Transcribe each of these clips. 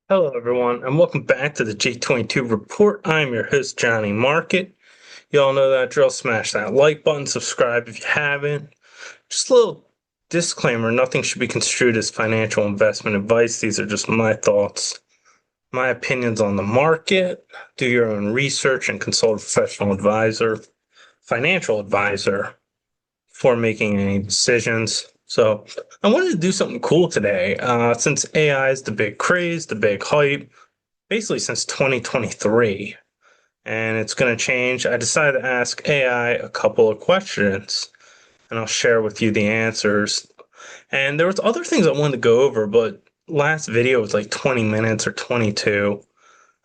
Hello, everyone, and welcome back to the J22 Report. I'm your host, Johnnie Market. You all know that drill. Smash that like button, subscribe if you haven't. Just a little disclaimer, nothing should be construed as financial investment advice. These are just my thoughts, my opinions on the market. Do your own research and consult a professional advisor, financial advisor, before making any decisions. So I wanted to do something cool today. Since AI is the big craze, the big hype, basically since 2023, and it's going to change. I decided to ask AI a couple of questions, and I'll share with you the answers. And there was other things I wanted to go over, but last video was like 20 minutes or 22.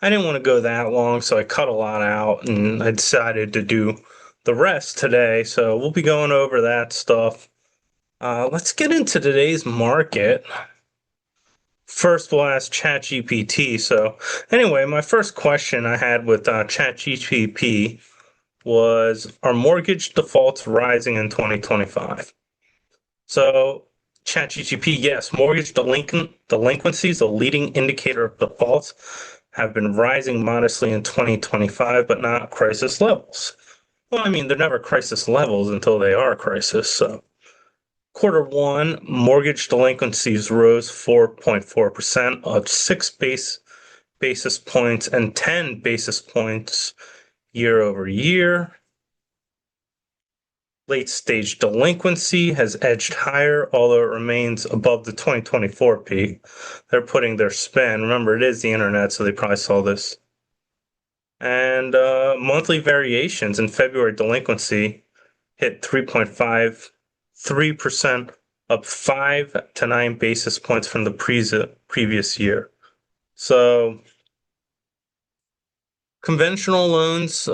I didn't want to go that long, so I cut a lot out, and I decided to do the rest today. So we'll be going over that stuff. Let's get into today's market. First, we'll ask ChatGPT. So, anyway, my first question I had with ChatGPT was, are mortgage defaults rising in 2025? So, ChatGPT, yes, mortgage delinquencies, a leading indicator of defaults, have been rising modestly in 2025, but not crisis levels. Well, I mean, they're never crisis levels until they are crisis. So, Quarter one, mortgage delinquencies rose 4.4%, up basis points and 10 basis points year over year. Late stage delinquency has edged higher, although it remains above the 2024 peak. They're putting their spin. Remember, it is the internet, so they probably saw this. And monthly variations in February delinquency hit 3.53%, up 5 to 9 basis points from the previous year. So conventional loans,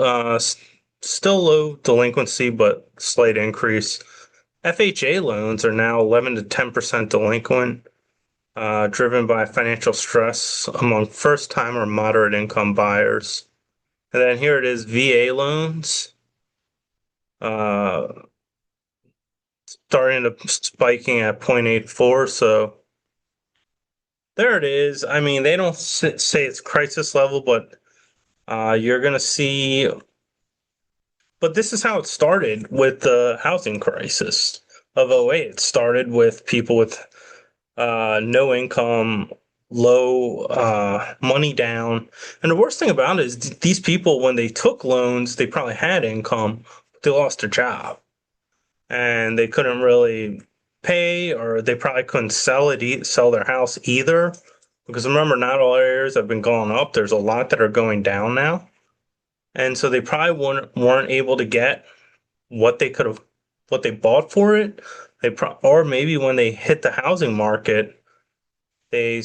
still low delinquency, but slight increase. FHA loans are now 11 to 10% delinquent, driven by financial stress among first-time or moderate income buyers. And then here it is, VA loans, uh, starting to spiking at 0.84. So there it is. I mean, they don't say it's crisis level, but you're going to see. But this is how it started with the housing crisis of '08. It started with people with no income, low money down. And the worst thing about it is these people, when they took loans, they probably had income, but they lost their job and they couldn't really pay, or they probably couldn't sell their house either. Because remember, not all areas have been going up. There's a lot that are going down now. And so they probably weren't able to get what they could have, what they bought for it. Or maybe when they hit the housing market, they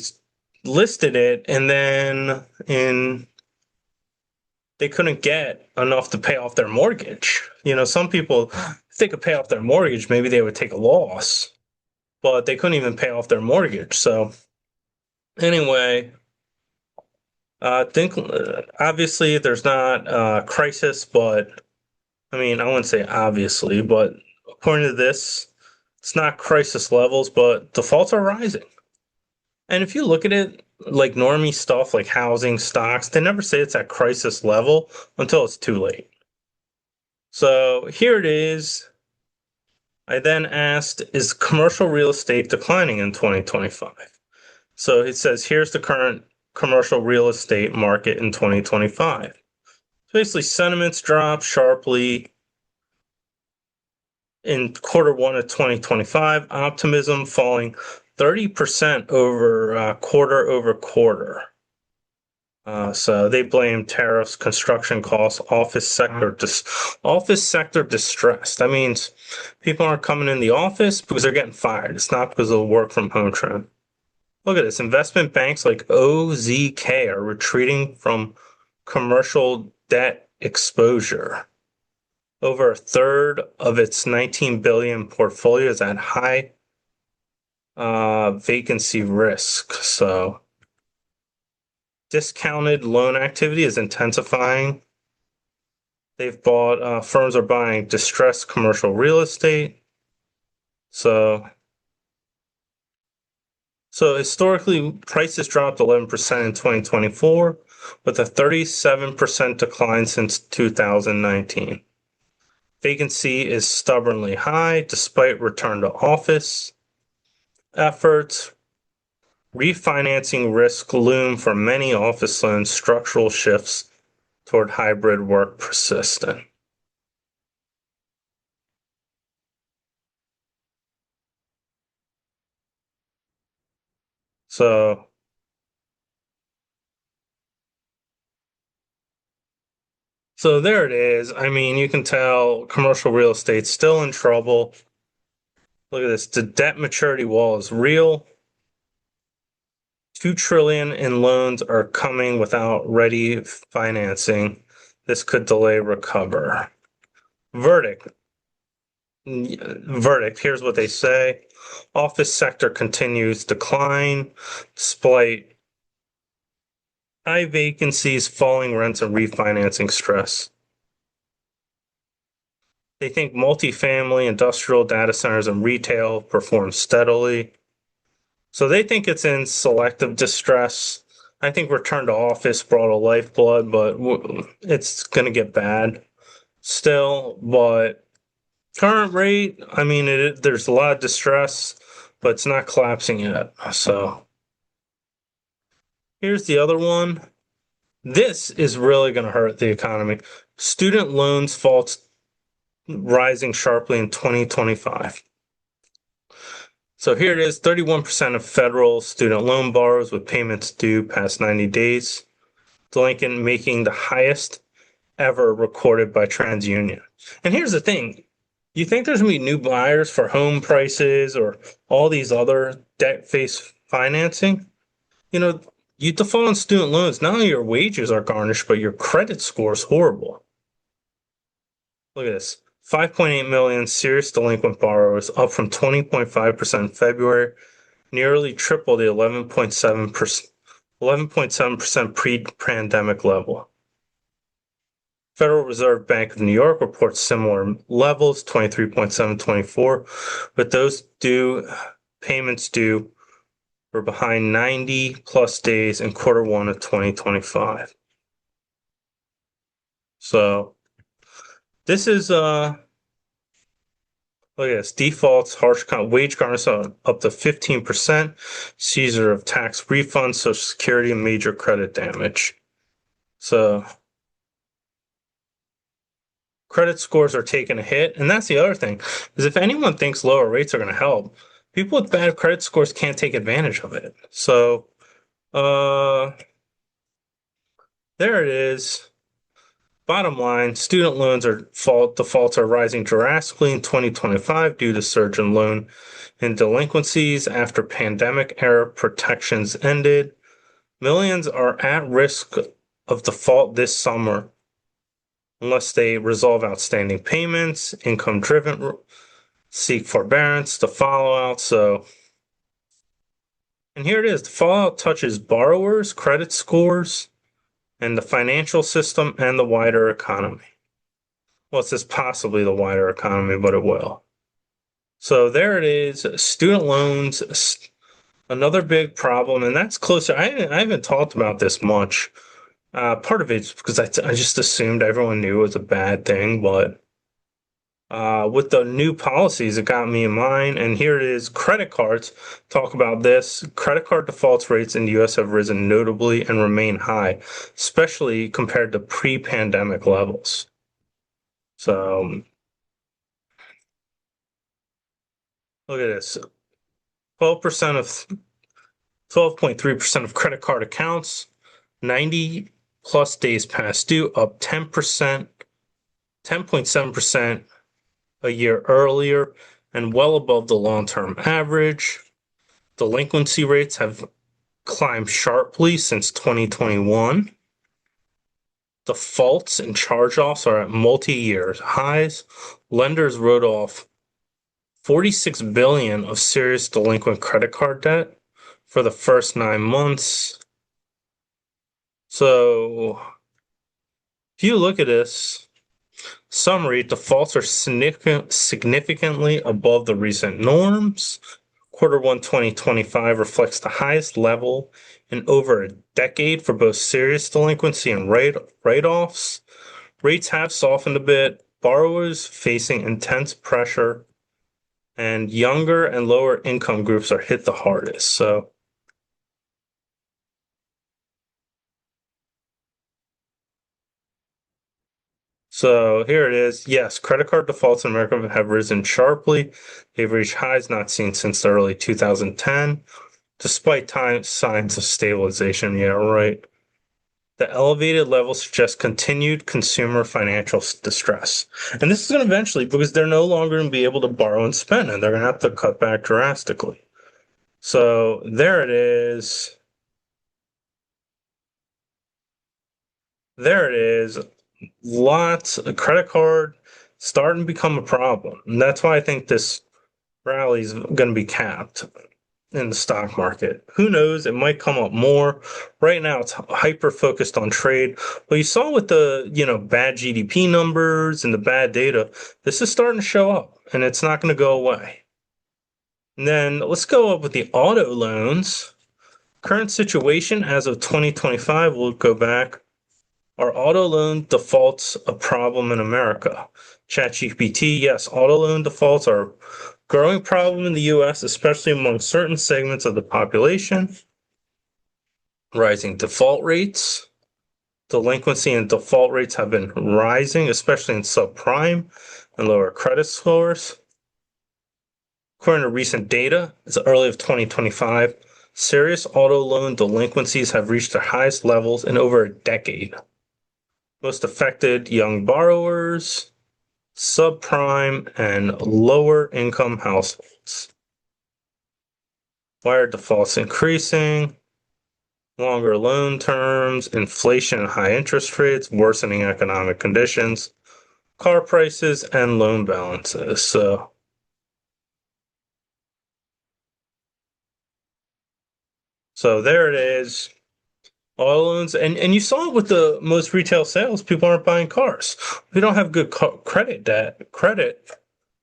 listed it and then they couldn't get enough to pay off their mortgage. You know, some people, if they could pay off their mortgage, maybe they would take a loss, but they couldn't even pay off their mortgage. So anyway, think obviously there's not a crisis, but I mean, I wouldn't say obviously, but according to this, it's not crisis levels, but defaults are rising. And if you look at it like normie stuff like housing, stocks, they never say it's at crisis level until it's too late. So here it is. I then asked, is commercial real estate declining in 2025? So it says, here's the current commercial real estate market in 2025. So basically, sentiments dropped sharply in quarter one of 2025, optimism falling 30% quarter over quarter. So they blame tariffs, construction costs, office sector distress. That means people aren't coming in the office because they're getting fired. It's not because of the work from home trend. Look at this. Investment banks like OZK are retreating from commercial debt exposure. Over a third of its 19 billion portfolio is at high vacancy risk. So discounted loan activity is intensifying. Firms are buying distressed commercial real estate. So So historically, prices dropped 11% in 2024, with a 37% decline since 2019. Vacancy is stubbornly high despite return to office efforts. Refinancing risk loom for many office loans. Structural shifts toward hybrid work persistent. So, so there it is. I mean, you can tell commercial real estate's still in trouble. Look at this. The debt maturity wall is real. 2 trillion in loans are coming without ready financing. This could delay recover. Verdict. Verdict. Here's what they say. Office sector continues decline despite high vacancies, falling rents, and refinancing stress. They think multifamily, industrial, data centers, and retail perform steadily. So they think it's in selective distress. I think return to office brought a lifeblood, but it's going to get bad still. But current rate, I mean, there's a lot of distress, but it's not collapsing yet. So here's the other one. This is really going to hurt the economy. Student loans faults rising sharply in 2025. So here it is, 31% of federal student loan borrowers with payments due past 90 days. Delinquent making the highest ever recorded by TransUnion. And here's the thing. You think there's going to be new buyers for home prices or all these other debt-based financing? You know, you default on student loans, not only your wages are garnished, but your credit score is horrible. Look at this. 5.8 million serious delinquent borrowers, up from 20.5% in February, nearly triple the 11.7% pre-pandemic level. Federal Reserve Bank of New York reports similar levels, 23.7, 24, but those payments due were behind 90 plus days in Q1 of 2025. So this is look at this. Defaults, harsh wage garnishment up to 15%, seizure of tax refunds, Social Security, and major credit damage. So credit scores are taking a hit. And that's the other thing, is if anyone thinks lower rates are going to help, people with bad credit scores can't take advantage of it. So there it is. Bottom line, student loans defaults are rising drastically in 2025 due to surge in loan and delinquencies after pandemic era protections ended. Millions are at risk of default this summer unless they resolve outstanding payments, income driven, seek forbearance, the fallout. So, and here it is. The fallout touches borrowers, credit scores, and the financial system and the wider economy. Well, it's just possibly the wider economy, but it will. So there it is. Student loans, another big problem, and that's closer. I haven't talked about this much. Part of it's because I just assumed everyone knew it was a bad thing, but with the new policies, it got me in mind. And here it is. Credit cards. Talk about this. Credit card defaults rates in the U.S. have risen notably and remain high, especially compared to pre-pandemic levels. So look at this. 12.3% of credit card accounts, 90 plus days past due, up 10%, 10.7% a year earlier, and well above the long-term average. Delinquency rates have climbed sharply since 2021. Defaults and charge-offs are at multi-year highs. Lenders wrote off 46 billion of serious delinquent credit card debt for the first 9 months. So if you look at this summary, defaults are significantly above the recent norms. Quarter 1 2025 reflects the highest level in over a decade for both serious delinquency and write-offs. Rates have softened a bit. Borrowers facing intense pressure and younger and lower income groups are hit the hardest. So here it is. Yes, credit card defaults in America have risen sharply. They've reached highs not seen since the early 2010, despite signs of stabilization. Yeah, right. The elevated levels suggest continued consumer financial distress. And this is going to eventually, because they're no longer going to be able to borrow and spend, and they're going to have to cut back drastically. So there it is. There it is. Lots of credit card starting to become a problem. And that's why I think this rally is going to be capped in the stock market. Who knows? It might come up more. Right now, it's hyper focused on trade. But you saw with the bad GDP numbers and the bad data, this is starting to show up, and it's not going to go away. And then let's go up with the auto loans. Current situation as of 2025. We'll go back. Are auto loan defaults a problem in America? ChatGPT, yes, auto loan defaults are a growing problem in the US, especially among certain segments of the population. Rising default rates. Delinquency and default rates have been rising, especially in subprime and lower credit scores. According to recent data, it's early of 2025, serious auto loan delinquencies have reached their highest levels in over a decade. Most affected young borrowers, subprime, and lower income households. Why are defaults increasing? Longer loan terms, inflation and high interest rates, worsening economic conditions, car prices, and loan balances. So there it is. Auto loans, and you saw it with the most retail sales. People aren't buying cars. If you don't have good credit,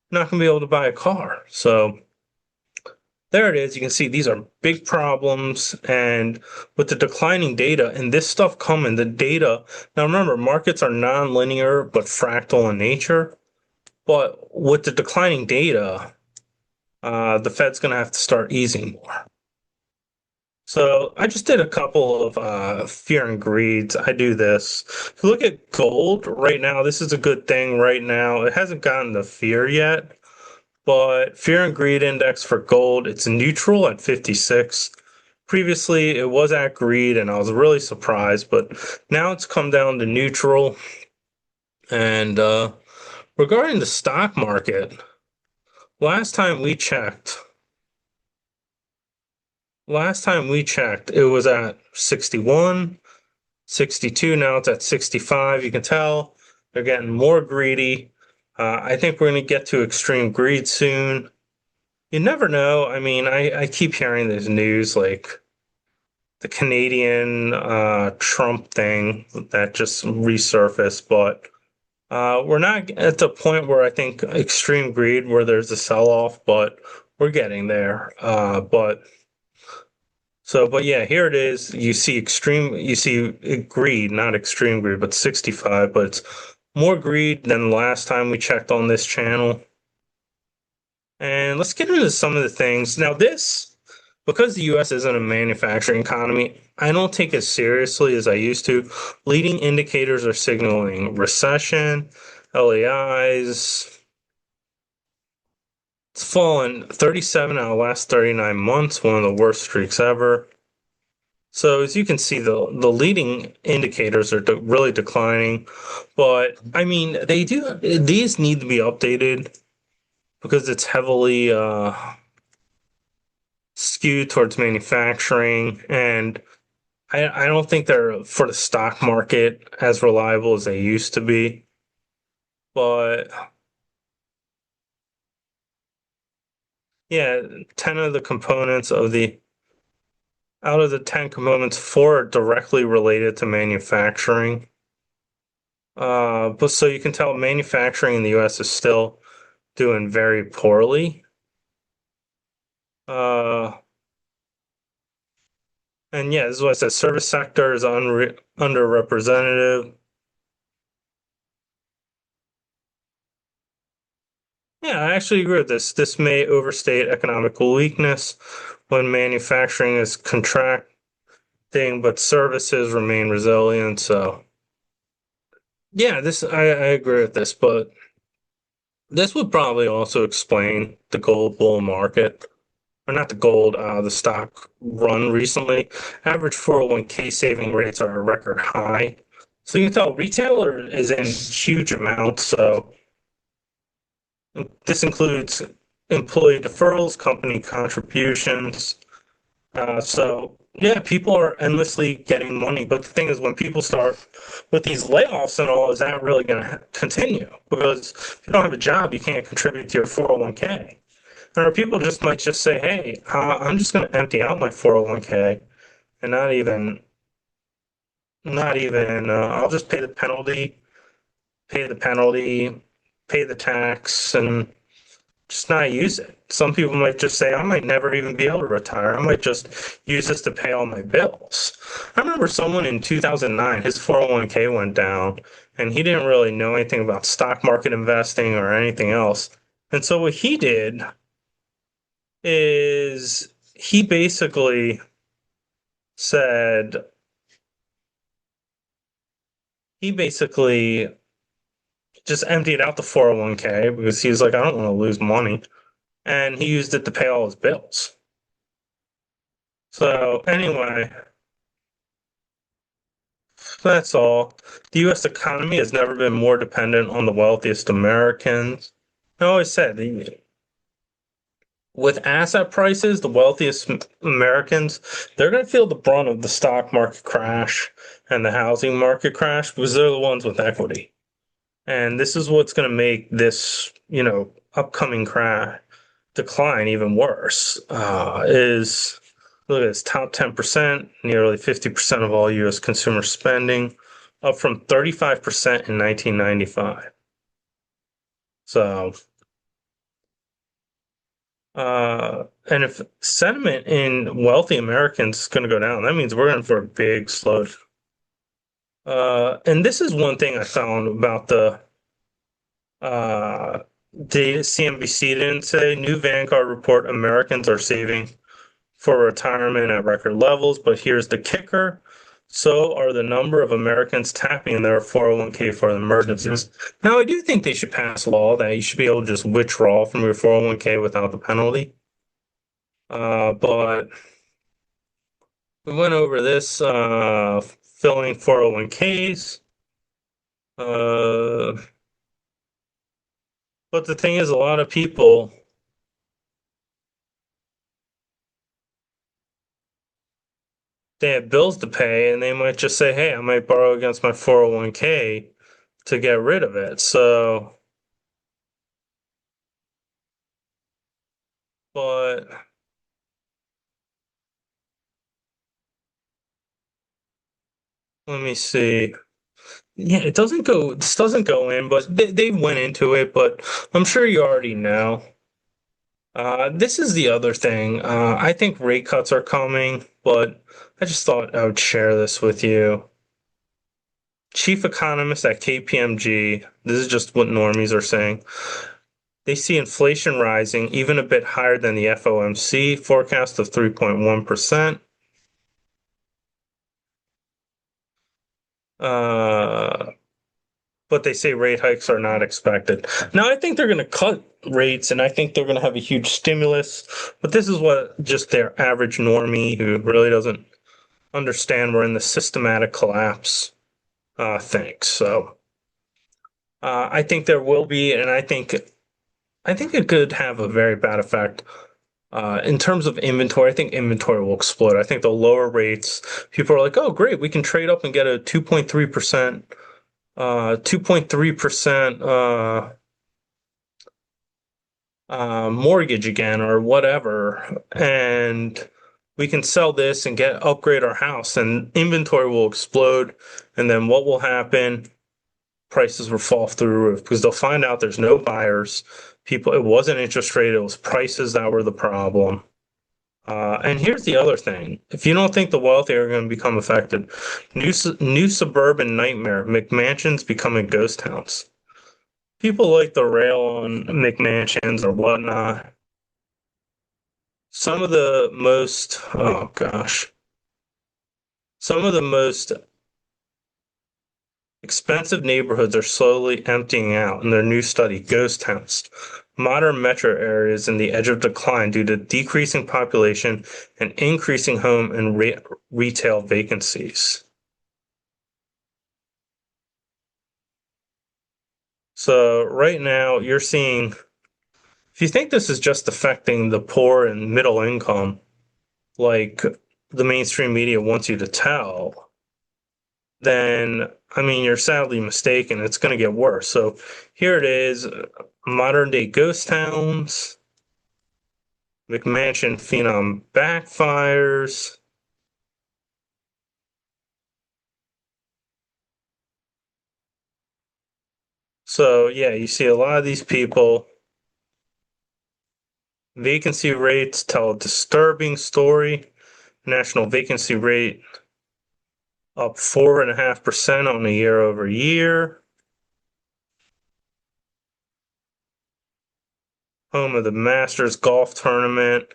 not going to be able to buy a car. So there it is. You can see these are big problems. And with the declining data and this stuff coming, the data. Now remember, markets are non-linear but fractal in nature. But with the declining data, the Fed's going to have to start easing more. So I just did a couple of fear and greeds. I do this. If you look at gold right now, this is a good thing right now. It hasn't gotten the fear yet, but fear and greed index for gold, it's neutral at 56. Previously, it was at greed, and I was really surprised, but now it's come down to neutral. And regarding the stock market, last time we checked, it was at 61. 62, now it's at 65. You can tell they're getting more greedy. I think we're going to get to extreme greed soon. You never know. I mean, I keep hearing this news like the Canadian Trump thing that just resurfaced, but we're not at the point where I think extreme greed, where there's a sell off, but we're getting there. But yeah, here it is. You see greed, not extreme greed, but 65, but it's more greed than last time we checked on this channel. And let's get into some of the things. Now because the US isn't a manufacturing economy, I don't take it as seriously as I used to. Leading indicators are signaling recession, LAIs. It's fallen 37 out of the last 39 months, one of the worst streaks ever. So as you can see, the leading indicators are really declining, but I mean these need to be updated because it's heavily skewed towards manufacturing, and I don't think they're for the stock market as reliable as they used to be. But yeah, 10 of the components of the out of the 10 components, 4 are directly related to manufacturing. But so you can tell manufacturing in the US is still doing very poorly. Uh, and yeah, this is what I said. Service sector is underrepresented. Yeah, I actually agree with this. This may overstate economical weakness when manufacturing is contracting, but services remain resilient. So yeah, this I agree with this, but this would probably also explain the gold bull market, or not the gold, the stock run recently. Average 401k saving rates are a record high. So you can tell retailer is in huge amounts. So this includes employee deferrals, company contributions. So yeah, people are endlessly getting money. But the thing is, when people start with these layoffs and all, is that really going to continue? Because if you don't have a job, you can't contribute to your 401k. Or people just might just say, "Hey, I'm just going to empty out my 401k and not even. I'll just pay the penalty, pay the tax, and just not use it." Some people might just say, I might never even be able to retire. I might just use this to pay all my bills. I remember someone in 2009, his 401k went down, and he didn't really know anything about stock market investing or anything else. And so what he did is said, he basically just emptied out the 401k because he was like, I don't want to lose money. And he used it to pay all his bills. So anyway, that's all. The U.S. economy has never been more dependent on the wealthiest Americans. I always said, with asset prices, the wealthiest Americans, they're going to feel the brunt of the stock market crash and the housing market crash because they're the ones with equity. And this is what's going to make this, upcoming crash decline even worse. Is Look at this top 10%, nearly 50% of all U.S. consumer spending, up from 35% in 1995. So, and if sentiment in wealthy Americans is going to go down, that means we're in for a big slowdown. And this is one thing I found about uh, the CNBC didn't say. New Vanguard report Americans are saving for retirement at record levels, but here's the kicker. So are the number of Americans tapping their 401k for emergencies. Now, I do think they should pass a law that you should be able to just withdraw from your 401k without the penalty. But we went over this filling 401ks. Uh, but the thing is, a lot of people, they have bills to pay and they might just say, hey, I might borrow against my 401k to get rid of it. So, but let me see. Yeah, this doesn't go in, but they went into it, but I'm sure you already know. This is the other thing. I think rate cuts are coming, but I just thought I would share this with you. Chief economist at KPMG, this is just what normies are saying. They see inflation rising even a bit higher than the FOMC forecast of 3.1%. Uh, but they say rate hikes are not expected. Now, I think they're going to cut rates and I think they're going to have a huge stimulus, but this is what just their average normie who really doesn't understand we're in the systematic collapse thinks. So I think there will be, and I think it could have a very bad effect. In terms of inventory, I think inventory will explode. I think the lower rates, people are like, oh, great, we can trade up and get a 2.3% mortgage again or whatever, and we can sell this and upgrade our house, and inventory will explode. And then what will happen? Prices will fall through the roof because they'll find out there's no buyers. It wasn't interest rate, it was prices that were the problem. And here's the other thing. If you don't think the wealthy are going to become affected, new suburban nightmare, McMansions becoming ghost towns. People like to rail on McMansions or whatnot. Some of the most, oh gosh, some of the most expensive neighborhoods are slowly emptying out in their new study, ghost towns. Modern metro areas in the edge of decline due to decreasing population and increasing home and retail vacancies. So right now you're seeing, if you think this is just affecting the poor and middle income, like the mainstream media wants you to tell, then I mean you're sadly mistaken. It's going to get worse. So here it is, modern day ghost towns, McMansion phenom backfires. So yeah, you see a lot of these people. Vacancy rates tell a disturbing story. National vacancy rate up 4.5% on a year over year. Home of the Masters golf tournament.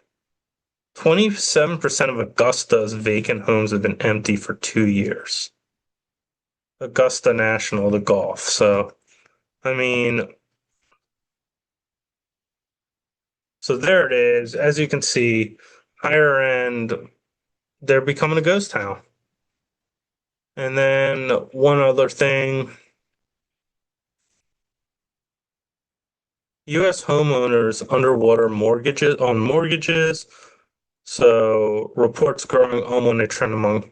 27% of Augusta's vacant homes have been empty for 2 years. Augusta National, the golf. So, I mean, so there it is. As you can see, higher end, they're becoming a ghost town. And then one other thing, U.S. homeowners underwater mortgages. So reports growing homeowner trend among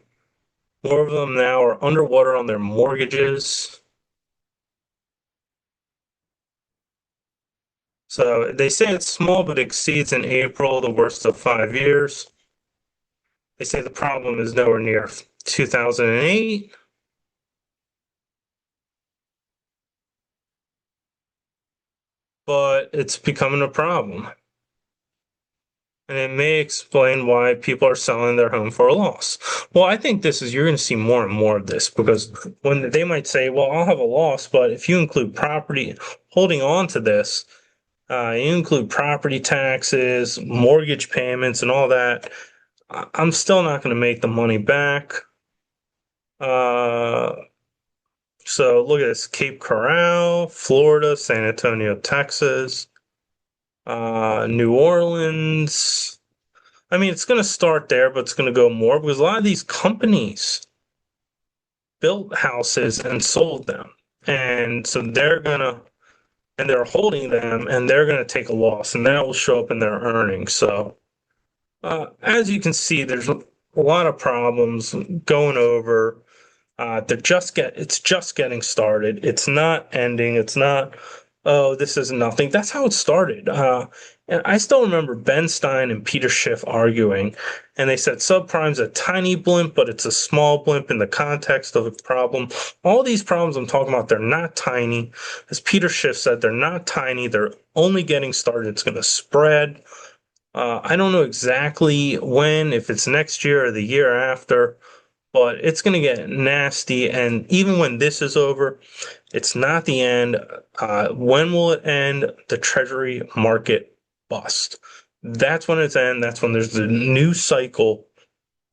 more of them now are underwater on their mortgages. So they say it's small, but exceeds in April the worst of 5 years. They say the problem is nowhere near 2008, but it's becoming a problem. And it may explain why people are selling their home for a loss. Well, I think you're going to see more and more of this because when they might say, well, I'll have a loss, but if you include property, holding on to this, you include property taxes, mortgage payments, and all that, I'm still not going to make the money back. Uh, so look at this: Cape Coral, Florida, San Antonio, Texas, New Orleans. I mean, it's going to start there, but it's going to go more because a lot of these companies built houses and sold them. And so they're holding them and they're going to take a loss and that will show up in their earnings. So, as you can see, there's a lot of problems going over. It's just getting started. It's not ending. It's not, oh, this is nothing. That's how it started. And I still remember Ben Stein and Peter Schiff arguing, and they said subprime's a tiny blimp, but it's a small blimp in the context of a problem. All these problems I'm talking about, they're not tiny. As Peter Schiff said, they're not tiny. They're only getting started. It's going to spread. I don't know exactly when, if it's next year or the year after, but it's going to get nasty. And even when this is over, it's not the end. When will it end? The Treasury market bust. That's when it's end. That's when there's the new cycle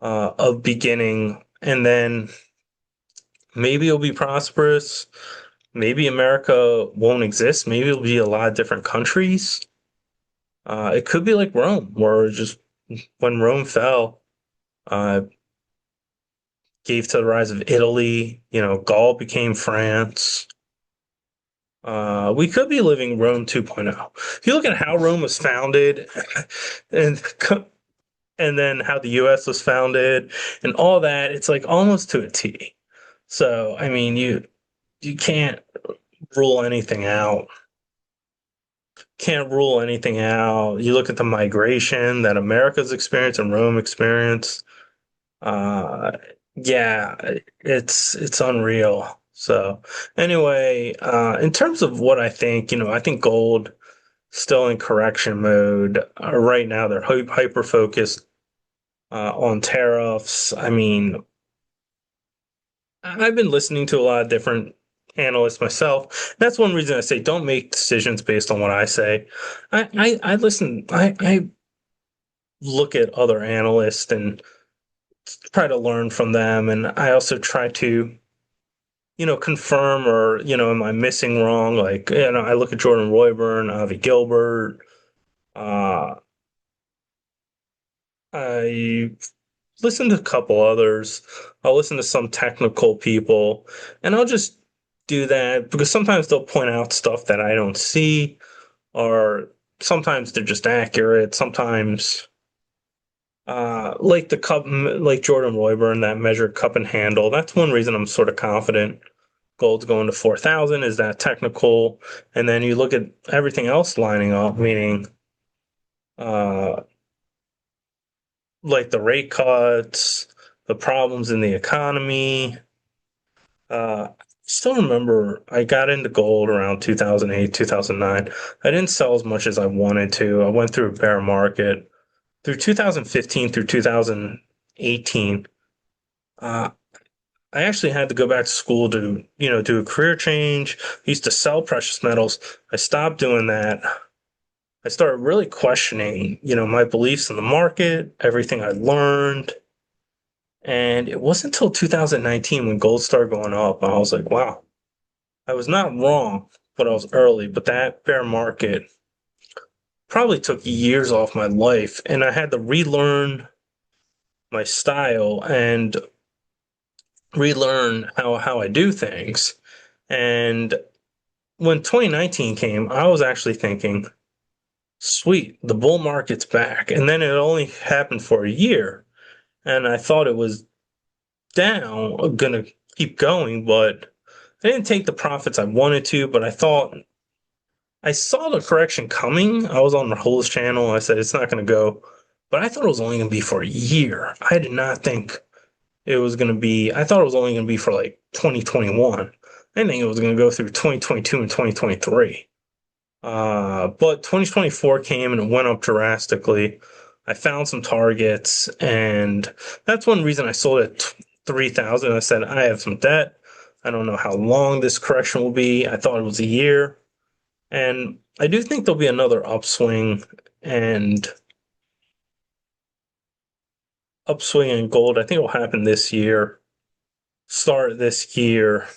of beginning. And then maybe it'll be prosperous. Maybe America won't exist. Maybe it'll be a lot of different countries. It could be like Rome, where just when Rome fell, uh, gave to the rise of Italy. Gaul became France. We could be living Rome 2.0. If you look at how Rome was founded, and and then how the U.S. was founded, and all that, it's like almost to a T. So I mean, you can't rule anything out. Can't rule anything out. You look at the migration that America's experienced and Rome experienced. Uh, yeah, it's unreal. So anyway, in terms of what I think, I think gold still in correction mode. Right now, they're hyper focused on tariffs. I mean, I've been listening to a lot of different analysts myself. That's one reason I say don't make decisions based on what I say. I listen. I look at other analysts and try to learn from them, and I also try to confirm or am I missing wrong? Like I look at Jordan Royburn, Avi Gilbert. Uh, I listen to a couple others. I'll listen to some technical people, and I'll just do that because sometimes they'll point out stuff that I don't see, or sometimes they're just accurate. Sometimes, like the cup, like Jordan Royburn, that measured cup and handle. That's one reason I'm sort of confident gold's going to 4,000 is that technical, and then you look at everything else lining up, meaning uh, like the rate cuts, the problems in the economy. I still remember I got into gold around 2008, 2009. I didn't sell as much as I wanted to. I went through a bear market through 2015 through 2018. Uh, I actually had to go back to school to, do a career change. I used to sell precious metals. I stopped doing that. I started really questioning, my beliefs in the market, everything I learned. And it wasn't until 2019 when gold started going up. I was like, wow, I was not wrong, but I was early. But that bear market probably took years off my life. And I had to relearn my style and relearn how I do things. And when 2019 came, I was actually thinking, sweet, the bull market's back. And then it only happened for a year. And I thought it was down, gonna keep going, but I didn't take the profits I wanted to, but I thought I saw the correction coming. I was on Rahul's channel. I said it's not gonna go, but I thought it was only gonna be for a year. I did not think it was gonna be, I thought it was only gonna be for like 2021. I didn't think it was gonna go through 2022 and 2023. But 2024 came and it went up drastically. I found some targets, and that's one reason I sold at 3,000. I said, I have some debt. I don't know how long this correction will be. I thought it was a year. And I do think there'll be another and upswing in gold. I think it will happen this year, start this year.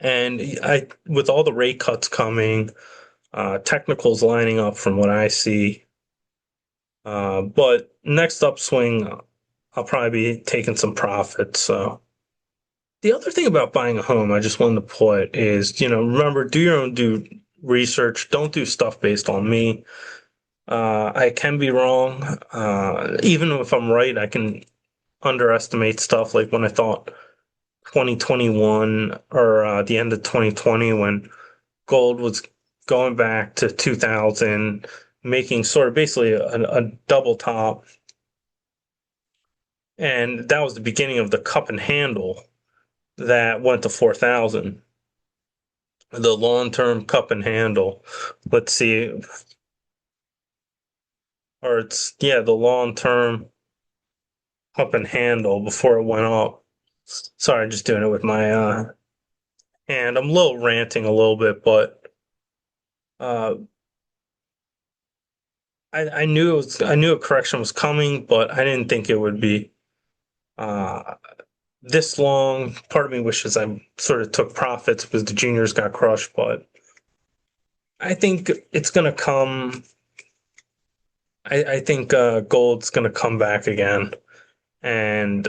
And with all the rate cuts coming, technicals lining up from what I see. But next upswing, I'll probably be taking some profits. So the other thing about buying a home, I just wanted to put is, remember, do your own research. Don't do stuff based on me. I can be wrong. Even if I'm right, I can underestimate stuff. Like when I thought 2021 or the end of 2020 when gold was going back to 2000, making sort of basically a double top. And that was the beginning of the cup and handle that went to 4,000. The long term cup and handle. Let's see. Or yeah, the long term cup and handle before it went up. Sorry, just doing it with my hand. I'm a little ranting a little bit, but uh, I knew a correction was coming, but I didn't think it would be uh, this long. Part of me wishes I sort of took profits because the juniors got crushed, but I think it's going to come. I think gold's going to come back again, and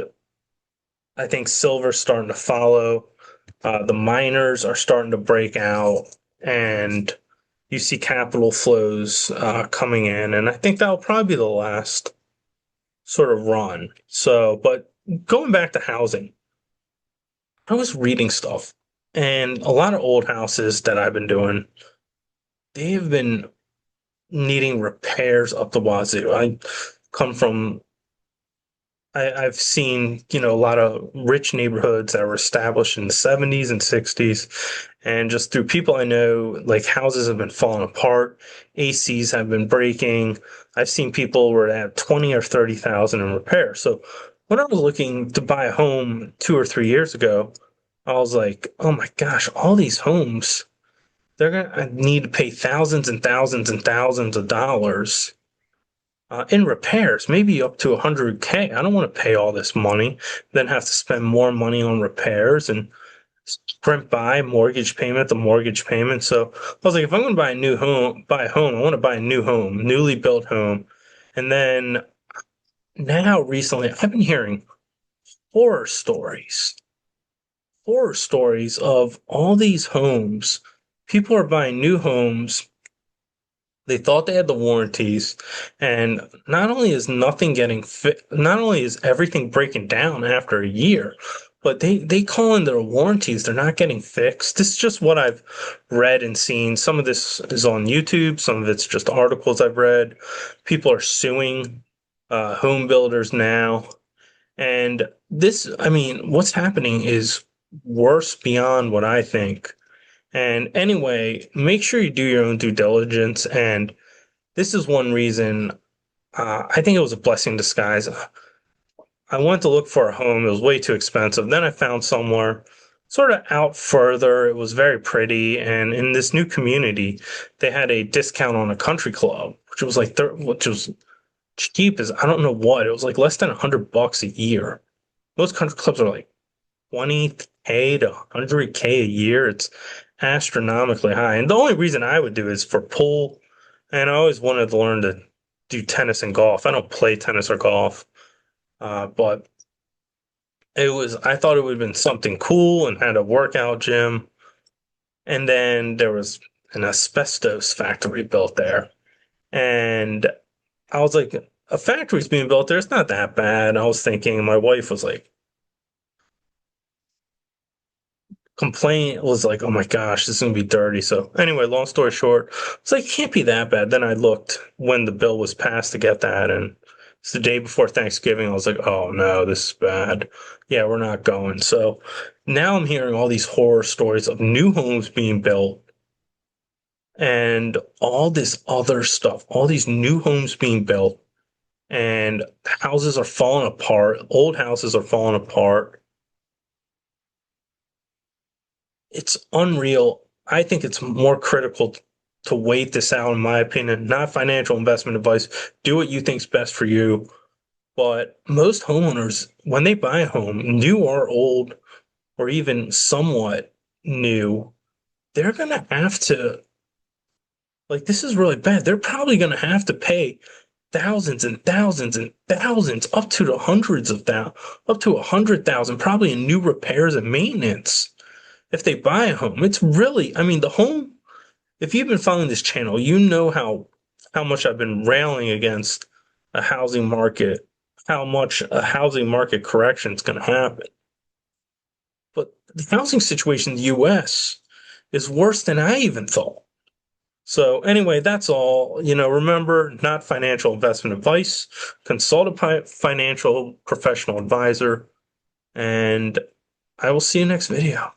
I think silver's starting to follow. The miners are starting to break out, and you see capital flows coming in, and I think that'll probably be the last sort of run. So, but going back to housing, I was reading stuff, and a lot of old houses that I've been doing, they have been needing repairs up the wazoo. I come from I've seen, a lot of rich neighborhoods that were established in the 70s and 60s. And just through people I know, like houses have been falling apart, ACs have been breaking. I've seen people were at 20 or 30,000 in repair. So when I was looking to buy a home 2 or 3 years ago, I was like, oh my gosh, all these homes, they're gonna need to pay thousands and thousands and thousands of dollars in repairs, maybe up to 100K. I don't want to pay all this money, then have to spend more money on repairs and sprint by mortgage payment to mortgage payment. So I was like, if I'm going to buy a home, I want to buy a new home, newly built home. And then now recently, I've been hearing horror stories, horror stories of all these homes. People are buying new homes. They thought they had the warranties, and not only is everything breaking down after a year, but they call in their warranties. They're not getting fixed. This is just what I've read and seen. Some of this is on YouTube. Some of it's just articles I've read. People are suing home builders now, and I mean, what's happening is worse beyond what I think. And anyway, make sure you do your own due diligence. And this is one reason I think it was a blessing in disguise. I went to look for a home. It was way too expensive. Then I found somewhere sort of out further. It was very pretty. And in this new community, they had a discount on a country club, which was cheap as I don't know what. It was like less than $100 a year. Most country clubs are like 20K to 100K a year. It's astronomically high. And the only reason I would do is for pool. And I always wanted to learn to do tennis and golf. I don't play tennis or golf, but I thought it would have been something cool and had a workout gym. And then there was an asbestos factory built there. And I was like, a factory's being built there. It's not that bad. I was thinking, my wife was like, complaint was like, oh my gosh, this is gonna be dirty. So anyway, long story short, it's like it can't be that bad. Then I looked when the bill was passed to get that, and it's the day before Thanksgiving. I was like, oh no, this is bad. Yeah, we're not going. So now I'm hearing all these horror stories of new homes being built and all this other stuff, all these new homes being built, and houses are falling apart, old houses are falling apart. It's unreal. I think it's more critical to wait this out, in my opinion. Not financial investment advice. Do what you think's best for you. But most homeowners, when they buy a home, new or old, or even somewhat new, they're gonna have to, like, this is really bad. They're probably gonna have to pay thousands and thousands and thousands, up to the hundreds of thousands, up to 100,000, probably in new repairs and maintenance if they buy a home. It's really, I mean, the home, if you've been following this channel, you know how much I've been railing against a housing market, how much a housing market correction is going to happen. But the housing situation in the US is worse than I even thought. So anyway, that's all. Remember, not financial investment advice. Consult a financial professional advisor, and I will see you next video.